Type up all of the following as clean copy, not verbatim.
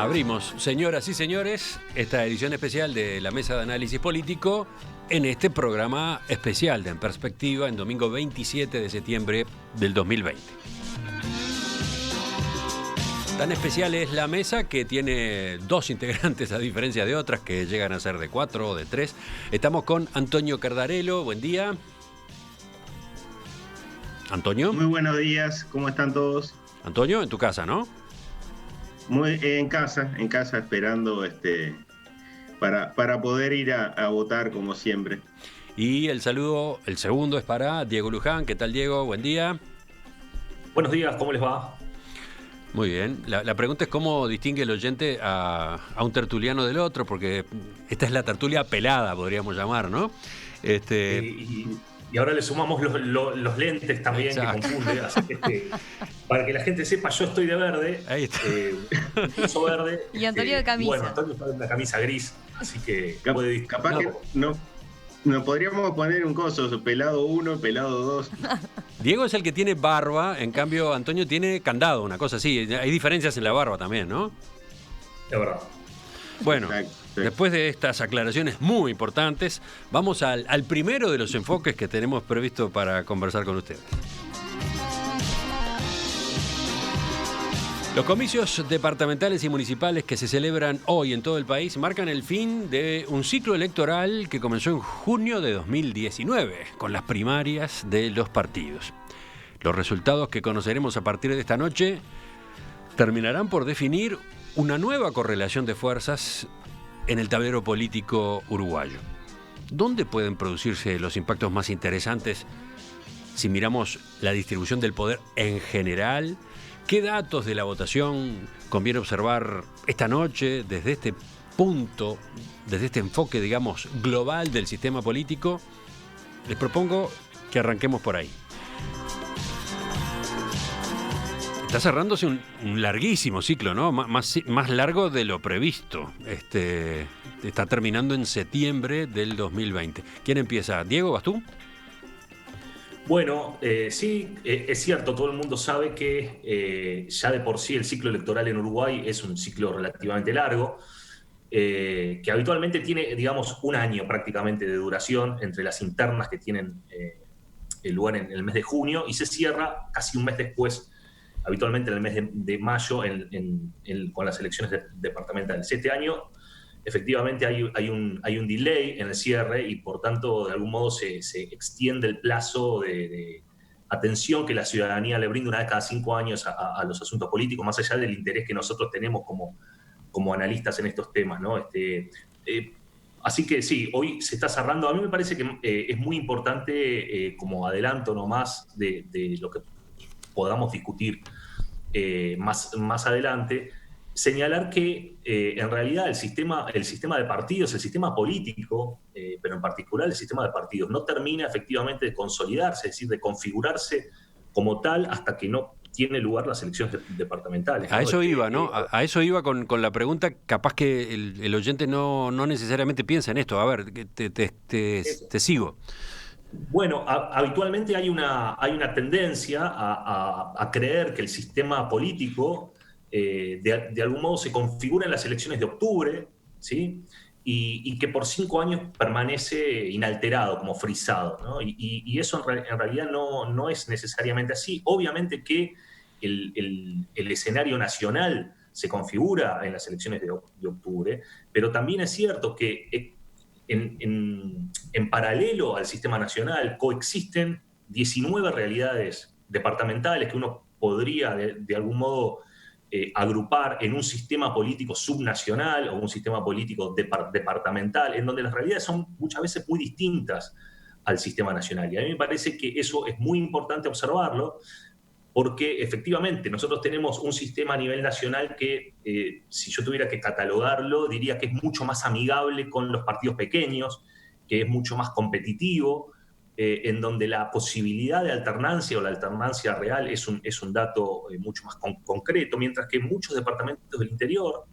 Abrimos, señoras y señores, esta edición especial de la Mesa de Análisis Político en este programa especial de En Perspectiva en domingo 27 de septiembre del 2020. Tan especial es la mesa que tiene dos integrantes a diferencia de otras que llegan a ser de 4 o de 3. Estamos con Antonio Cardarello, buen día. Antonio. Muy buenos días, ¿cómo están todos? Antonio, en tu casa, ¿no? En casa esperando para poder ir a votar como siempre. Y el saludo, el segundo es para Diego Luján. ¿Qué tal, Diego? Buen día. Buenos días, ¿cómo les va? Muy bien. La pregunta es cómo distingue el oyente a un tertuliano del otro, porque esta es la tertulia pelada, podríamos llamar, ¿no? Y ahora le sumamos los lentes también. Exacto. Que confunde. Así que para que la gente sepa, yo estoy de verde. Ahí está. Uso verde. Y Antonio de camisa. Bueno, Antonio está en una camisa gris, así que puede capaz que no podríamos poner un coso, pelado 1, pelado 2. Diego es el que tiene barba, en cambio Antonio tiene candado, una cosa así. Hay diferencias en la barba también, ¿no? De verdad. Bueno, después de estas aclaraciones muy importantes, vamos al primero de los enfoques que tenemos previsto para conversar con ustedes. Los comicios departamentales y municipales que se celebran hoy en todo el país marcan el fin de un ciclo electoral que comenzó en junio de 2019, con las primarias de los partidos. Los resultados que conoceremos a partir de esta noche terminarán por definir una nueva correlación de fuerzas en el tablero político uruguayo. ¿Dónde pueden producirse los impactos más interesantes si miramos la distribución del poder en general? ¿Qué datos de la votación conviene observar esta noche desde este punto, desde este enfoque, digamos, global del sistema político? Les propongo que arranquemos por ahí. Está cerrándose un larguísimo ciclo, ¿no? Más largo de lo previsto. Está terminando en septiembre del 2020. ¿Quién empieza? ¿Diego, vas tú? Bueno, sí, es cierto, todo el mundo sabe que ya de por sí el ciclo electoral en Uruguay es un ciclo relativamente largo, que habitualmente tiene, digamos, un año prácticamente de duración entre las internas que tienen el lugar en el mes de junio y se cierra casi un mes después, habitualmente en el mes de mayo con las elecciones departamentales. Este año efectivamente hay un delay en el cierre y por tanto de algún modo se extiende el plazo de atención que la ciudadanía le brinda una vez cada 5 años a los asuntos políticos, más allá del interés que nosotros tenemos como analistas en estos temas, ¿no? Así que sí, hoy se está cerrando. A mí me parece que es muy importante, como adelanto nomás de lo que podamos discutir más adelante, señalar que en realidad el sistema de partidos, el sistema político, pero en particular el sistema de partidos, no termina efectivamente de consolidarse, es decir, de configurarse como tal hasta que no tiene lugar las elecciones departamentales, ¿no? A eso iba, ¿no? A eso iba con la pregunta, capaz que el oyente no necesariamente piensa en esto. A ver, te sigo. Bueno, habitualmente hay una tendencia a creer que el sistema político de algún modo se configura en las elecciones de octubre, ¿sí? Y que por 5 años permanece inalterado, como frisado, ¿no? Y eso en realidad no es necesariamente así. Obviamente que el escenario nacional se configura en las elecciones de octubre, pero también es cierto que en paralelo al sistema nacional coexisten 19 realidades departamentales que uno podría de algún modo agrupar en un sistema político subnacional o un sistema político departamental, en donde las realidades son muchas veces muy distintas al sistema nacional. Y a mí me parece que eso es muy importante observarlo, porque efectivamente nosotros tenemos un sistema a nivel nacional que, si yo tuviera que catalogarlo, diría que es mucho más amigable con los partidos pequeños, que es mucho más competitivo, en donde la posibilidad de alternancia o la alternancia real es un dato mucho más concreto, mientras que en muchos departamentos del interior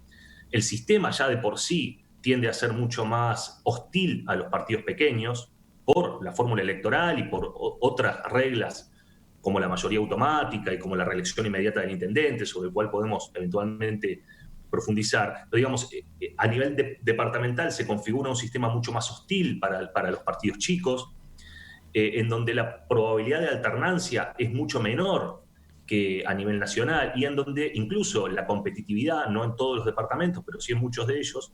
el sistema ya de por sí tiende a ser mucho más hostil a los partidos pequeños por la fórmula electoral y por otras reglas como la mayoría automática y como la reelección inmediata del intendente, sobre el cual podemos eventualmente profundizar. Pero digamos, a nivel departamental se configura un sistema mucho más hostil para los partidos chicos, en donde la probabilidad de alternancia es mucho menor que a nivel nacional y en donde incluso la competitividad, no en todos los departamentos, pero sí en muchos de ellos,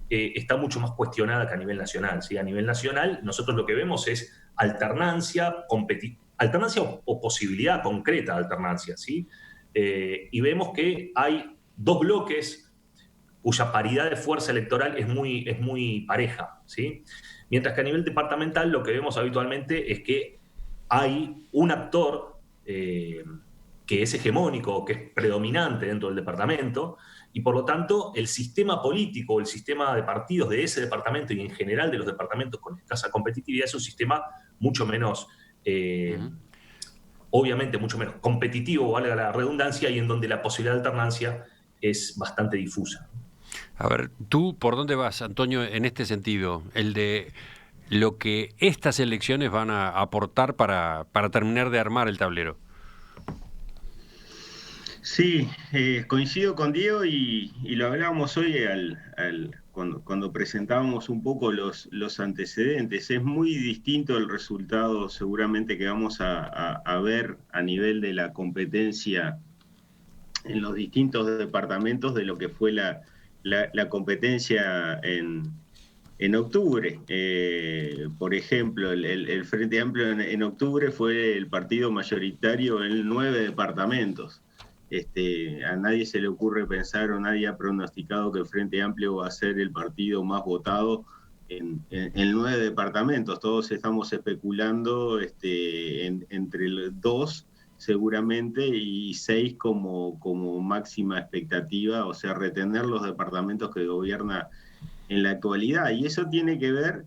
está mucho más cuestionada que a nivel nacional. ¿Sí? A nivel nacional nosotros lo que vemos es alternancia, alternancia o posibilidad concreta de alternancia, ¿sí? Y vemos que hay dos bloques cuya paridad de fuerza electoral es muy pareja, ¿sí? Mientras que a nivel departamental lo que vemos habitualmente es que hay un actor que es hegemónico, que es predominante dentro del departamento, y por lo tanto el sistema político, el sistema de partidos de ese departamento y en general de los departamentos con escasa competitividad es un sistema mucho menos, obviamente mucho menos competitivo, valga la redundancia, y en donde la posibilidad de alternancia es bastante difusa. A ver, ¿tú por dónde vas, Antonio, en este sentido? El de lo que estas elecciones van a aportar para terminar de armar el tablero. Sí, coincido con Diego y lo hablábamos hoy cuando presentábamos un poco los antecedentes. Es muy distinto el resultado seguramente que vamos a ver a nivel de la competencia en los distintos departamentos de lo que fue la competencia en octubre. Por ejemplo, el Frente Amplio en octubre fue el partido mayoritario en 9 departamentos. A nadie se le ocurre pensar o nadie ha pronosticado que el Frente Amplio va a ser el partido más votado en 9 departamentos. Todos estamos especulando entre 2 seguramente y 6 como máxima expectativa, o sea, retener los departamentos que gobierna en la actualidad. Y eso tiene que ver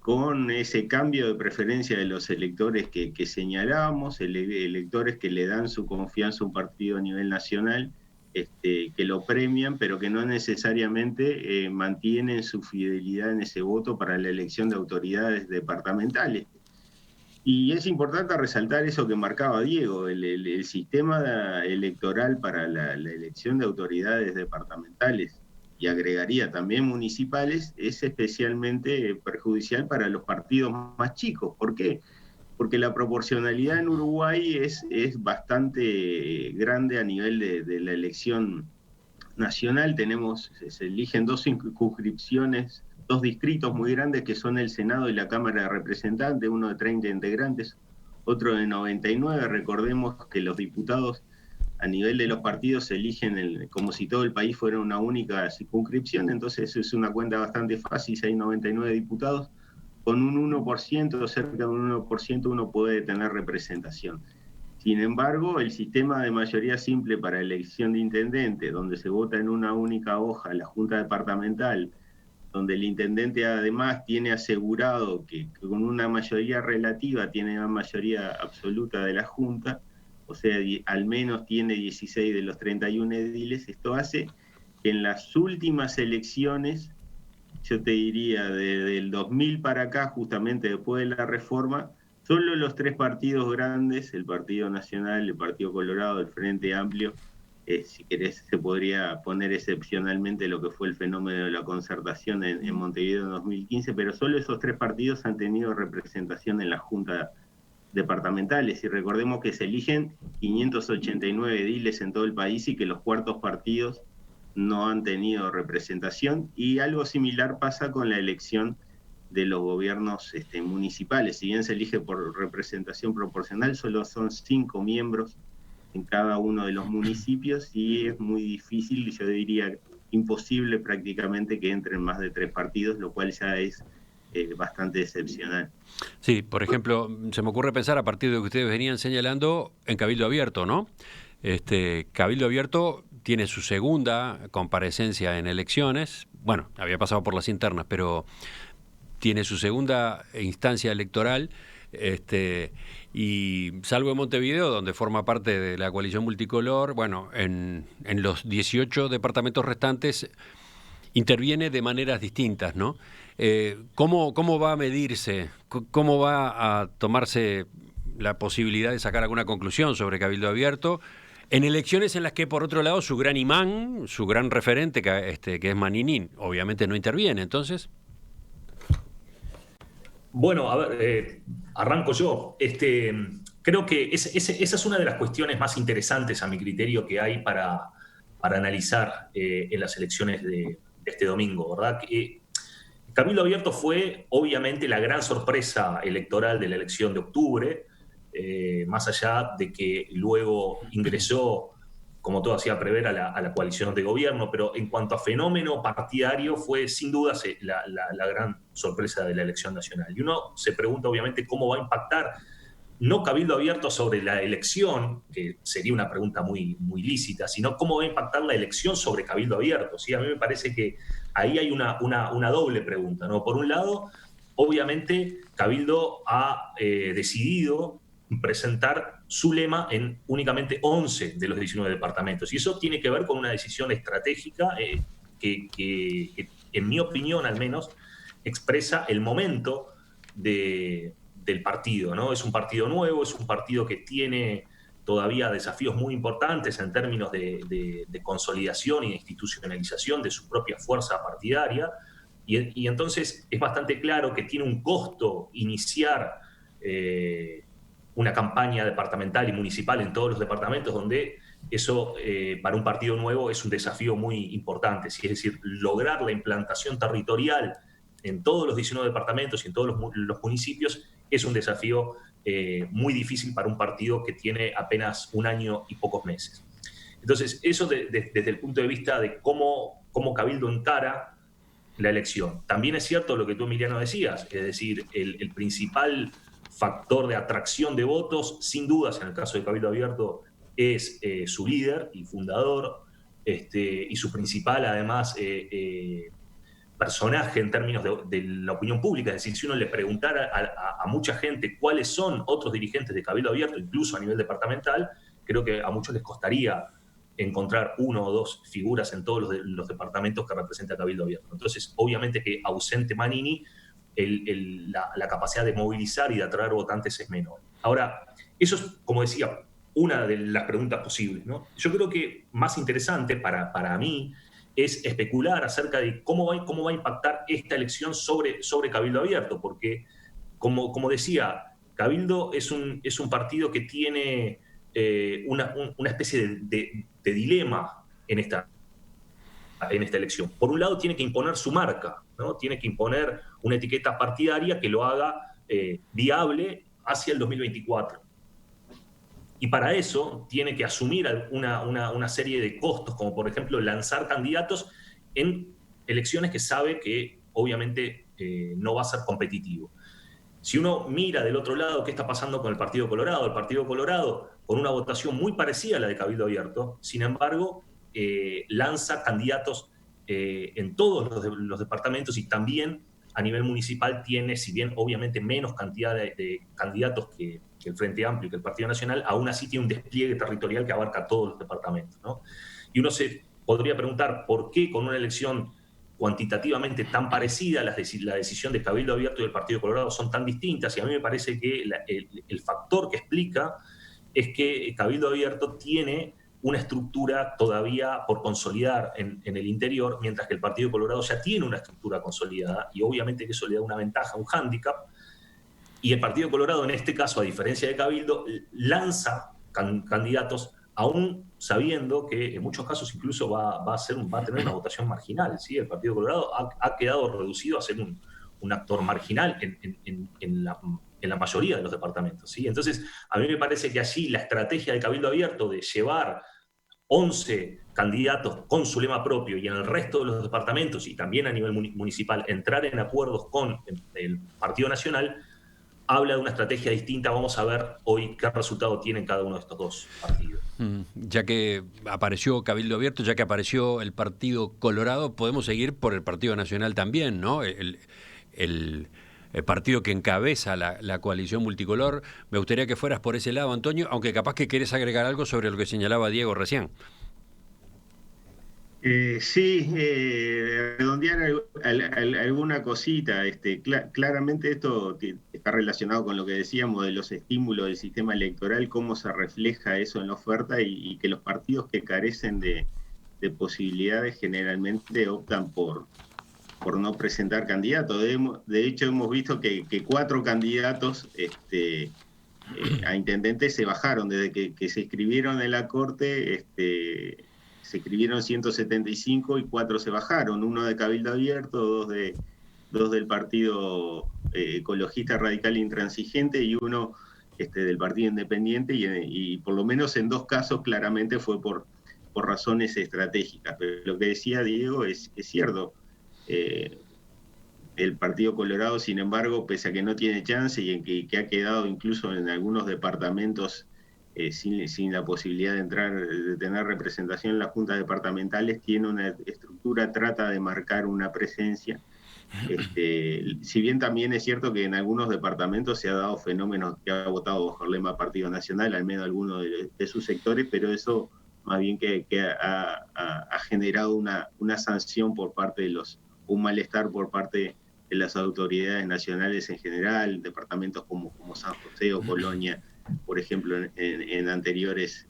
con ese cambio de preferencia de los electores que señalábamos, electores que le dan su confianza a un partido a nivel nacional, que lo premian, pero que no necesariamente mantienen su fidelidad en ese voto para la elección de autoridades departamentales. Y es importante resaltar eso que marcaba Diego, el sistema electoral para la elección de autoridades departamentales, y agregaría también municipales, es especialmente perjudicial para los partidos más chicos. ¿Por qué? Porque la proporcionalidad en Uruguay es bastante grande a nivel de la elección nacional. Se eligen 2 circunscripciones, 2 distritos muy grandes que son el Senado y la Cámara de Representantes, uno de 30 integrantes, otro de 99. Recordemos que los diputados a nivel de los partidos se eligen como si todo el país fuera una única circunscripción, entonces es una cuenta bastante fácil. Si hay 99 diputados, con un 1%, cerca de un 1%, uno puede tener representación. Sin embargo, el sistema de mayoría simple para elección de intendente, donde se vota en una única hoja la Junta Departamental, donde el intendente además tiene asegurado que con una mayoría relativa tiene la mayoría absoluta de la Junta, o sea, al menos tiene 16 de los 31 ediles. Esto hace que en las últimas elecciones, yo te diría desde el 2000 para acá, justamente después de la reforma, solo los 3 partidos grandes, el Partido Nacional, el Partido Colorado, el Frente Amplio, si querés se podría poner excepcionalmente lo que fue el fenómeno de la concertación en Montevideo en 2015, pero solo esos 3 partidos han tenido representación en la Junta departamentales, y recordemos que se eligen 589 ediles en todo el país y que los cuartos partidos no han tenido representación, y algo similar pasa con la elección de los gobiernos municipales. Si bien se elige por representación proporcional, solo son 5 miembros en cada uno de los municipios y es muy difícil, yo diría imposible prácticamente, que entren más de 3 partidos, lo cual ya es bastante excepcional. Sí, por ejemplo, se me ocurre pensar a partir de lo que ustedes venían señalando en Cabildo Abierto, ¿no? Cabildo Abierto tiene su segunda comparecencia en elecciones, bueno, había pasado por las internas, pero tiene su segunda instancia electoral, y salvo en Montevideo, donde forma parte de la coalición multicolor, bueno, en los 18 departamentos restantes interviene de maneras distintas, ¿no? ¿Cómo va a medirse? ¿Cómo va a tomarse la posibilidad de sacar alguna conclusión sobre Cabildo Abierto En elecciones en las que, por otro lado, su gran imán, su gran referente, que es Manini, obviamente no interviene. Entonces, Bueno, a ver, arranco yo. Creo que esa es una de las cuestiones más interesantes, a mi criterio, que hay para analizar en las elecciones de este domingo, ¿verdad? Cabildo Abierto fue, obviamente, la gran sorpresa electoral de la elección de octubre, más allá de que luego ingresó, como todo hacía prever, a la coalición de gobierno, pero en cuanto a fenómeno partidario fue sin duda la gran sorpresa de la elección nacional. Y uno se pregunta obviamente cómo va a impactar no Cabildo Abierto sobre la elección, que sería una pregunta muy lícita, sino cómo va a impactar la elección sobre Cabildo Abierto. ¿Sí? A mí me parece que ahí hay una doble pregunta, ¿no? Por un lado, obviamente Cabildo ha decidido presentar su lema en únicamente 11 de los 19 departamentos. Y eso tiene que ver con una decisión estratégica que, en mi opinión al menos, expresa el momento del partido, ¿no? Es un partido nuevo, es un partido que tiene todavía desafíos muy importantes en términos de consolidación y de institucionalización de su propia fuerza partidaria. Y entonces es bastante claro que tiene un costo iniciar una campaña departamental y municipal en todos los departamentos, donde eso para un partido nuevo es un desafío muy importante. ¿Sí? Es decir, lograr la implantación territorial en todos los 19 departamentos y en todos los municipios es un desafío muy difícil para un partido que tiene apenas un año y pocos meses. Entonces, eso desde el punto de vista de cómo Cabildo encara la elección. También es cierto lo que tú, Emiliano, decías, es decir, el principal factor de atracción de votos, sin dudas, en el caso de Cabildo Abierto, es su líder y fundador, y su principal, además, personaje en términos de la opinión pública. Es decir, si uno le preguntara a mucha gente cuáles son otros dirigentes de Cabildo Abierto, incluso a nivel departamental, creo que a muchos les costaría encontrar uno o dos figuras en todos los departamentos que representa Cabildo Abierto. Entonces, obviamente que ausente Manini, la capacidad de movilizar y de atraer votantes es menor. Ahora, eso es, como decía, una de las preguntas posibles, ¿no? Yo creo que más interesante para mí es especular acerca de cómo va a impactar esta elección sobre Cabildo Abierto, porque, como decía, Cabildo es un partido que tiene una especie de dilema en esta elección. Por un lado, tiene que imponer su marca, ¿no? Tiene que imponer una etiqueta partidaria que lo haga viable hacia el 2024. Y para eso tiene que asumir una serie de costos, como por ejemplo lanzar candidatos en elecciones que sabe que obviamente no va a ser competitivo. Si uno mira del otro lado qué está pasando con el Partido Colorado, con una votación muy parecida a la de Cabildo Abierto, sin embargo, lanza candidatos en todos los departamentos y también a nivel municipal tiene, si bien obviamente menos cantidad de candidatos que el Frente Amplio y que el Partido Nacional, aún así tiene un despliegue territorial que abarca todos los departamentos, ¿no? Y uno se podría preguntar por qué con una elección cuantitativamente tan parecida, la decisión de Cabildo Abierto y del Partido Colorado son tan distintas, y a mí me parece que el factor que explica es que Cabildo Abierto tiene una estructura todavía por consolidar en el interior, mientras que el Partido Colorado ya tiene una estructura consolidada, y obviamente que eso le da una ventaja, un hándicap, y el Partido Colorado en este caso, a diferencia de Cabildo, lanza candidatos aún sabiendo que en muchos casos incluso va a tener una votación marginal, ¿sí? El Partido Colorado ha quedado reducido a ser un actor marginal en la mayoría de los departamentos, ¿sí? Entonces, a mí me parece que allí la estrategia de Cabildo Abierto de llevar 11 candidatos con su lema propio y en el resto de los departamentos y también a nivel municipal entrar en acuerdos con el Partido Nacional habla de una estrategia distinta. Vamos a ver hoy qué resultado tienen cada uno de estos dos partidos. Ya que apareció Cabildo Abierto, ya que apareció el Partido Colorado, podemos seguir por el Partido Nacional también, ¿no? El partido que encabeza la coalición multicolor. Me gustaría que fueras por ese lado, Antonio, aunque capaz que querés agregar algo sobre lo que señalaba Diego recién. Sí, redondear alguna cosita. Claramente esto está relacionado con lo que decíamos de los estímulos del sistema electoral, cómo se refleja eso en la oferta y que los partidos que carecen de posibilidades generalmente optan por no presentar candidatos. De hecho, hemos visto que 4 candidatos a intendentes se bajaron desde que se inscribieron en la Corte. Se escribieron 175 y 4 se bajaron, uno de Cabildo Abierto, dos del Partido Ecologista Radical Intransigente y uno del Partido Independiente, y por lo menos en 2 casos claramente fue por razones estratégicas. Pero lo que decía Diego es cierto. El Partido Colorado, sin embargo, pese a que no tiene chance y en que ha quedado incluso en algunos departamentos sin la posibilidad de tener representación en las juntas departamentales, tiene una estructura, trata de marcar una presencia. Si bien también es cierto que en algunos departamentos se ha dado fenómenos que ha votado bajo el lema Partido Nacional, al menos algunos de sus sectores, pero eso más bien que ha generado una sanción por parte de un malestar por parte de las autoridades nacionales en general, departamentos como San José o Colonia, por ejemplo, en anteriores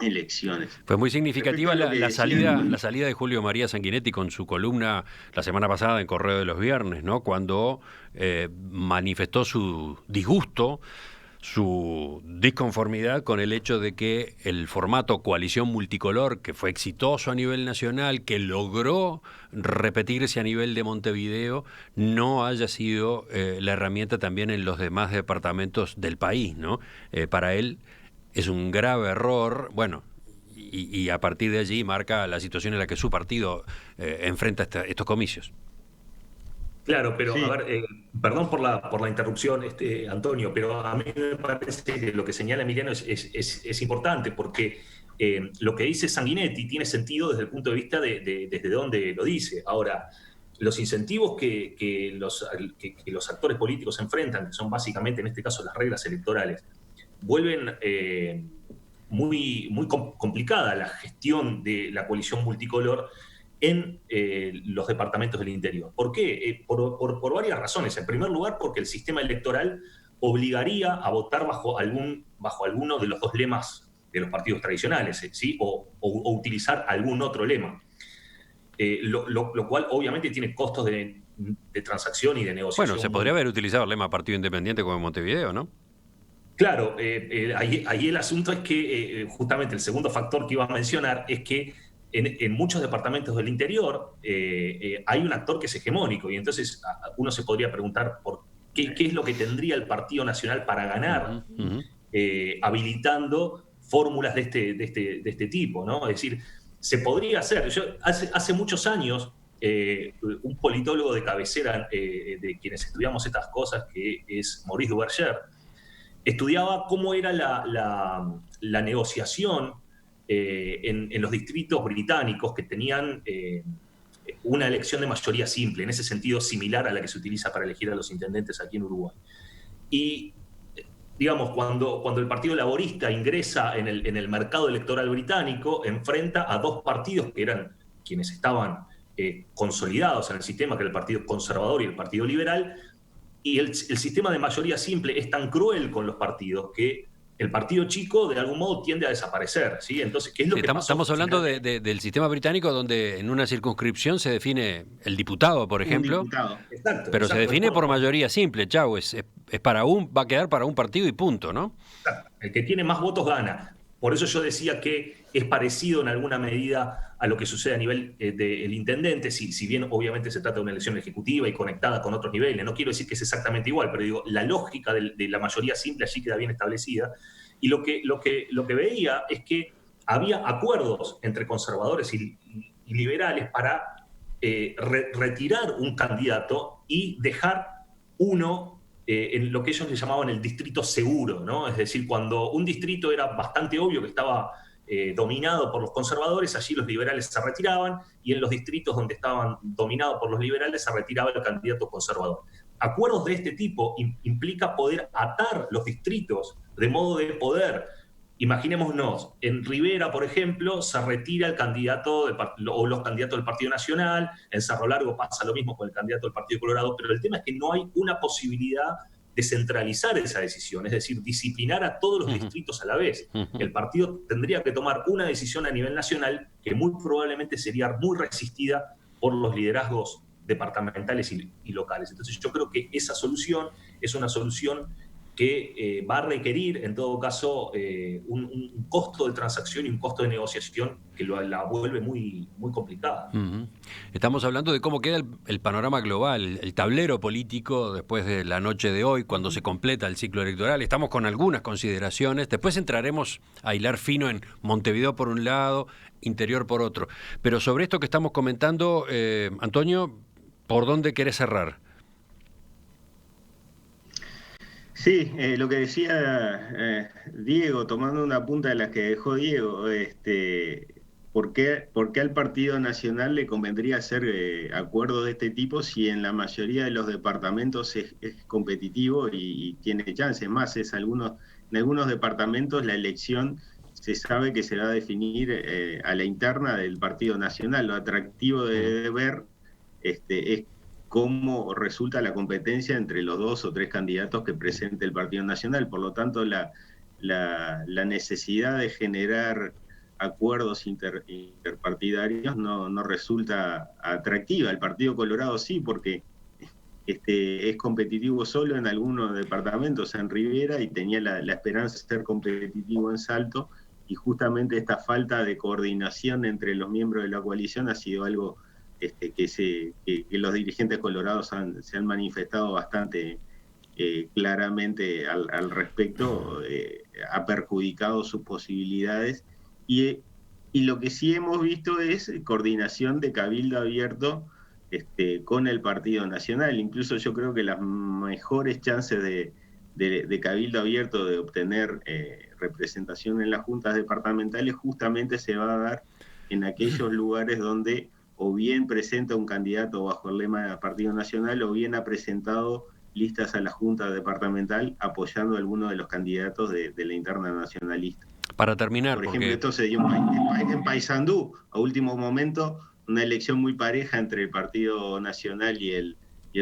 elecciones. Fue muy significativa la salida de Julio María Sanguinetti con su columna la semana pasada en Correo de los Viernes, ¿no? Cuando manifestó su disgusto, su disconformidad con el hecho de que el formato coalición multicolor, que fue exitoso a nivel nacional, que logró repetirse a nivel de Montevideo, no haya sido la herramienta también en los demás departamentos del país, ¿no? Para él es un grave error, bueno, y a partir de allí marca la situación en la que su partido enfrenta estos comicios. Claro, pero Sí. a ver, perdón por la interrupción, Antonio, pero a mí me parece que lo que señala Emiliano es importante, porque lo que dice Sanguinetti tiene sentido desde el punto de vista desde dónde lo dice. Ahora, los incentivos que los actores políticos enfrentan, que son básicamente en este caso las reglas electorales, vuelven muy complicada la gestión de la coalición multicolor en los departamentos del interior. ¿Por qué? Por varias razones. En primer lugar, porque el sistema electoral obligaría a votar bajo alguno de los 2 lemas de los partidos tradicionales, ¿sí? o utilizar algún otro lema. Lo cual obviamente tiene costos de transacción y de negociación. Bueno, se podría haber utilizado el lema Partido Independiente como en Montevideo, ¿no? Claro, ahí el asunto es que justamente el segundo factor que iba a mencionar es que en muchos departamentos del interior hay un actor que es hegemónico, y entonces uno se podría preguntar por qué es lo que tendría el Partido Nacional para ganar habilitando fórmulas de este tipo, ¿no? Es decir, se podría hacer. Hace muchos años, un politólogo de cabecera de quienes estudiamos estas cosas, que es Maurice Duverger, estudiaba cómo era la negociación en los distritos británicos que tenían una elección de mayoría simple, en ese sentido similar a la que se utiliza para elegir a los intendentes aquí en Uruguay. Y, digamos, cuando el Partido Laborista ingresa en el mercado electoral británico, enfrenta a 2 partidos que eran quienes estaban consolidados en el sistema, que era el Partido Conservador y el Partido Liberal, y el sistema de mayoría simple es tan cruel con los partidos que el partido chico de algún modo tiende a desaparecer, ¿sí? Entonces, ¿qué es lo que pasó? Estamos hablando del sistema británico, donde en una circunscripción se define el diputado, por ejemplo. Un diputado. Exacto, pero se define por mayoría simple, chau, va a quedar para un partido y punto, ¿no? Exacto. El que tiene más votos gana. Por eso yo decía que es parecido en alguna medida a lo que sucede a nivel del intendente, si bien obviamente se trata de una elección ejecutiva y conectada con otros niveles. No quiero decir que es exactamente igual, pero digo, la lógica de la mayoría simple allí queda bien establecida. Y lo que veía es que había acuerdos entre conservadores y liberales para retirar un candidato y dejar uno en lo que ellos le llamaban el distrito seguro, ¿no? Es decir, cuando un distrito era bastante obvio que estaba dominado por los conservadores, allí los liberales se retiraban, y en los distritos donde estaban dominados por los liberales se retiraba el candidato conservador. Acuerdos de este tipo implica poder atar los distritos de modo de poder Imaginémonos, en Rivera, por ejemplo, se retira el candidato o los candidatos del Partido Nacional, en Cerro Largo pasa lo mismo con el candidato del Partido Colorado, pero el tema es que no hay una posibilidad de centralizar esa decisión, es decir, disciplinar a todos los distritos a la vez. El partido tendría que tomar una decisión a nivel nacional que muy probablemente sería muy resistida por los liderazgos departamentales y locales. Entonces yo creo que esa solución es una solución que va a requerir, en todo caso, un costo de transacción y un costo de negociación que la vuelve muy, muy complicada. Estamos hablando de cómo queda el panorama global, el tablero político después de la noche de hoy, cuando se completa el ciclo electoral. Estamos con algunas consideraciones. Después entraremos a hilar fino en Montevideo por un lado, Interior por otro. Pero sobre esto que estamos comentando, Antonio, ¿por dónde querés cerrar? Sí, lo que decía Diego, tomando una punta de las que dejó Diego, ¿por qué al Partido Nacional le convendría hacer acuerdos de este tipo si en la mayoría de los departamentos es competitivo y tiene chances? Más, en algunos departamentos la elección se sabe que se va a definir a la interna del Partido Nacional. Lo atractivo de ver es cómo resulta la competencia entre los 2 o 3 candidatos que presente el Partido Nacional. Por lo tanto, la necesidad de generar acuerdos interpartidarios no resulta atractiva. El Partido Colorado sí, porque es competitivo solo en algunos departamentos, en Rivera, y tenía la esperanza de ser competitivo en Salto, y justamente esta falta de coordinación entre los miembros de la coalición ha sido algo que los dirigentes colorados se han manifestado bastante claramente al respecto, ha perjudicado sus posibilidades, y lo que sí hemos visto es coordinación de cabildo abierto con el Partido Nacional. Incluso yo creo que las mejores chances de cabildo abierto de obtener representación en las juntas departamentales justamente se va a dar en aquellos lugares donde o bien presenta un candidato bajo el lema del Partido Nacional, o bien ha presentado listas a la Junta Departamental apoyando a alguno de los candidatos de la interna nacionalista. Para terminar, por ejemplo, esto se dio en Paysandú, a último momento, una elección muy pareja entre el Partido Nacional y el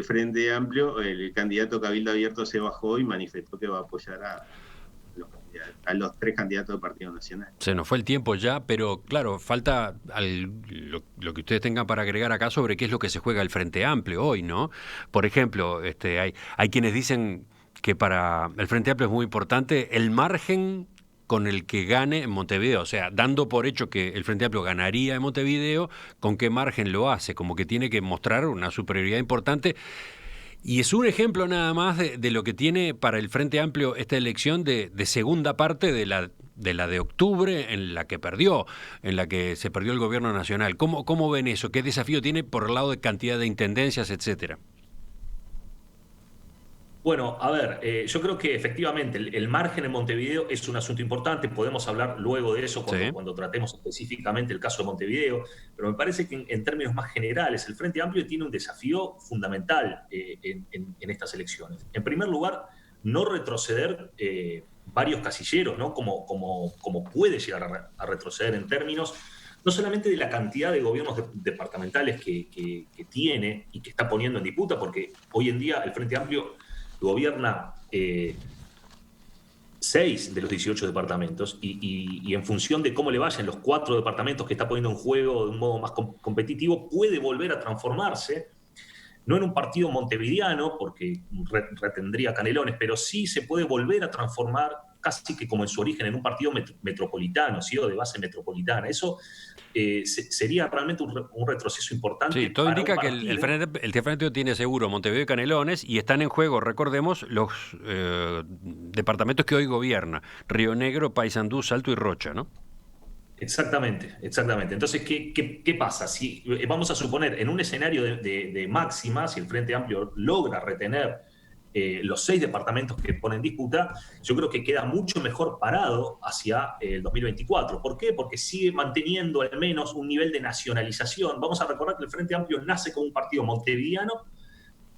Frente Amplio. El candidato Cabildo Abierto se bajó y manifestó que va a apoyar a los 3 candidatos del Partido Nacional. Se nos fue el tiempo ya, pero claro, falta lo que ustedes tengan para agregar acá sobre qué es lo que se juega el Frente Amplio hoy, ¿no? Por ejemplo, hay quienes dicen que para el Frente Amplio es muy importante el margen con el que gane en Montevideo, o sea, dando por hecho que el Frente Amplio ganaría en Montevideo, ¿con qué margen lo hace? Como que tiene que mostrar una superioridad importante. Y es un ejemplo nada más de lo que tiene para el Frente Amplio esta elección de segunda parte de la de octubre, en la que se perdió el gobierno nacional. ¿Cómo ven eso? ¿Qué desafío tiene por el lado de cantidad de intendencias, etcétera? Bueno, a ver, yo creo que efectivamente el margen en Montevideo es un asunto importante. Podemos hablar luego de eso cuando tratemos específicamente el caso de Montevideo, pero me parece que en términos más generales el Frente Amplio tiene un desafío fundamental en estas elecciones. En primer lugar, no retroceder varios casilleros, ¿no? Como puede llegar a retroceder en términos no solamente de la cantidad de gobiernos departamentales que tiene y que está poniendo en disputa, porque hoy en día el Frente Amplio gobierna 6 de los 18 departamentos y en función de cómo le vayan los 4 departamentos que está poniendo en juego de un modo más competitivo, puede volver a transformarse, no en un partido montevideano, porque retendría Canelones, pero sí se puede volver a transformar casi que como en su origen en un partido metropolitano, ¿sí? O de base metropolitana. Eso sería realmente un retroceso importante. Sí, todo indica que el Frente tiene seguro Montevideo y Canelones, y están en juego, recordemos, los departamentos que hoy gobierna: Río Negro, Paysandú, Salto y Rocha, ¿no? Exactamente. Entonces, ¿qué pasa? Si vamos a suponer, en un escenario de máxima, si el Frente Amplio logra retener los 6 departamentos que pone en disputa, yo creo que queda mucho mejor parado hacia el 2024. ¿Por qué? Porque sigue manteniendo al menos un nivel de nacionalización. Vamos a recordar que el Frente Amplio nace como un partido montevideano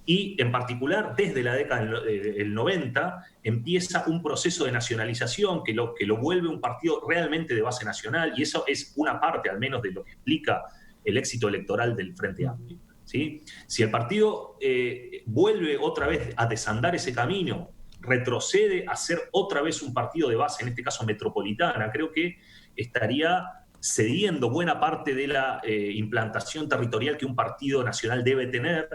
Y en particular, desde la década del 90, empieza un proceso de nacionalización que lo vuelve un partido realmente de base nacional, y eso es una parte al menos de lo que explica el éxito electoral del Frente Amplio, ¿sí? Si el partido vuelve otra vez a desandar ese camino, retrocede a ser otra vez un partido de base, en este caso metropolitana, creo que estaría cediendo buena parte de la implantación territorial que un partido nacional debe tener,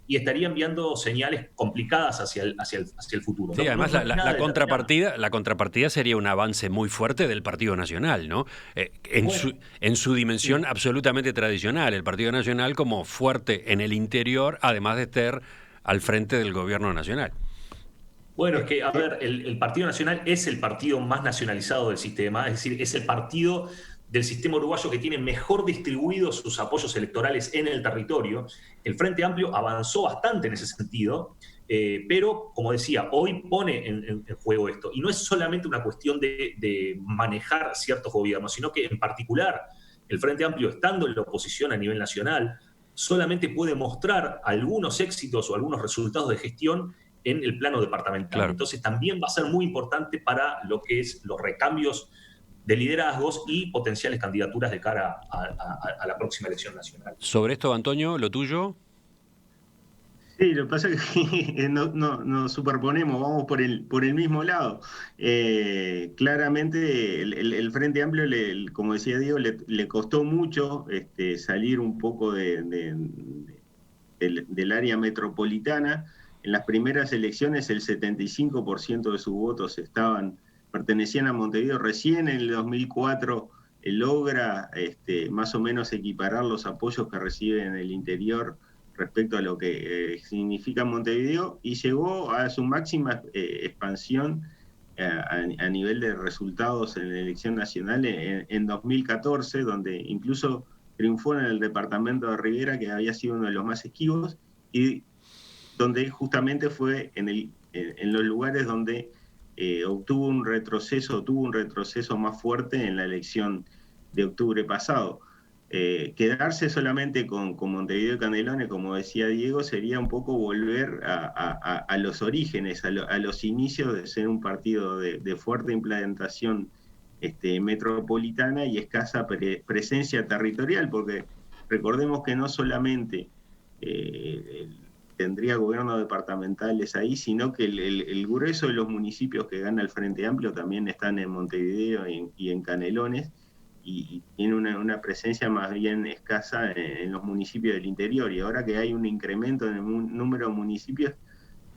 y estaría enviando señales complicadas hacia el futuro. Sí, además la contrapartida sería un avance muy fuerte del Partido Nacional, ¿no? En su dimensión absolutamente tradicional, el Partido Nacional como fuerte en el interior, además de estar al frente del gobierno nacional. Bueno, es que, a ver, el Partido Nacional es el partido más nacionalizado del sistema, es decir, es el partido del sistema uruguayo que tiene mejor distribuidos sus apoyos electorales en el territorio. El Frente Amplio avanzó bastante en ese sentido, pero, como decía, hoy pone en juego esto. Y no es solamente una cuestión de manejar ciertos gobiernos, sino que, en particular, el Frente Amplio, estando en la oposición a nivel nacional, solamente puede mostrar algunos éxitos o algunos resultados de gestión en el plano departamental. Claro. Entonces, también va a ser muy importante para lo que es los recambios de liderazgos y potenciales candidaturas de cara a la próxima elección nacional. Sobre esto, Antonio, ¿lo tuyo? Sí, lo que pasa es que nos superponemos, vamos por el mismo lado. Claramente el Frente Amplio, como decía Diego, le costó mucho salir un poco del área metropolitana. En las primeras elecciones el 75% de sus votos pertenecían a Montevideo. Recién en el 2004 logra más o menos equiparar los apoyos que recibe en el interior respecto a lo que significa Montevideo, y llegó a su máxima expansión a nivel de resultados en la elección nacional en 2014, donde incluso triunfó en el departamento de Rivera, que había sido uno de los más esquivos, y donde justamente fue en los lugares donde tuvo un retroceso más fuerte en la elección de octubre pasado. Quedarse solamente con Montevideo y Canelones, como decía Diego, sería un poco volver a los orígenes, a los inicios de ser un partido de fuerte implantación metropolitana y escasa presencia territorial, porque recordemos que no solamente tendría gobiernos departamentales ahí, sino que el grueso de los municipios que gana el Frente Amplio también están en Montevideo y en Canelones, y tiene una presencia más bien escasa en los municipios del interior. Y ahora que hay un incremento en el número de municipios,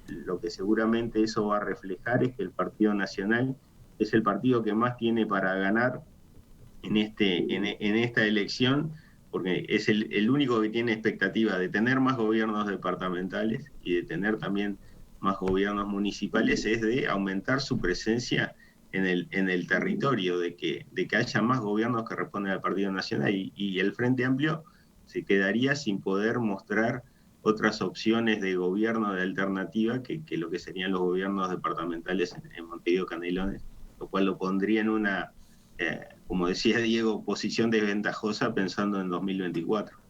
lo que seguramente eso va a reflejar es que el Partido Nacional es el partido que más tiene para ganar en esta elección, porque es el único que tiene expectativa de tener más gobiernos departamentales y de tener también más gobiernos municipales, es de aumentar su presencia en el territorio, de que haya más gobiernos que responden al Partido Nacional, y el Frente Amplio se quedaría sin poder mostrar otras opciones de gobierno de alternativa que lo que serían los gobiernos departamentales en Montevideo, Canelones, lo cual lo pondría en una, como decía Diego, posición desventajosa pensando en 2024.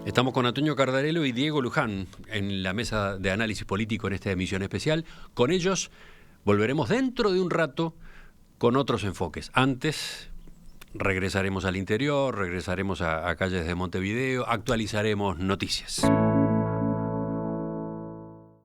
Estamos con Antonio Cardarello y Diego Luján en la mesa de análisis político en esta emisión especial. Con ellos volveremos dentro de un rato con otros enfoques. Antes regresaremos al interior, regresaremos a calles de Montevideo, actualizaremos noticias.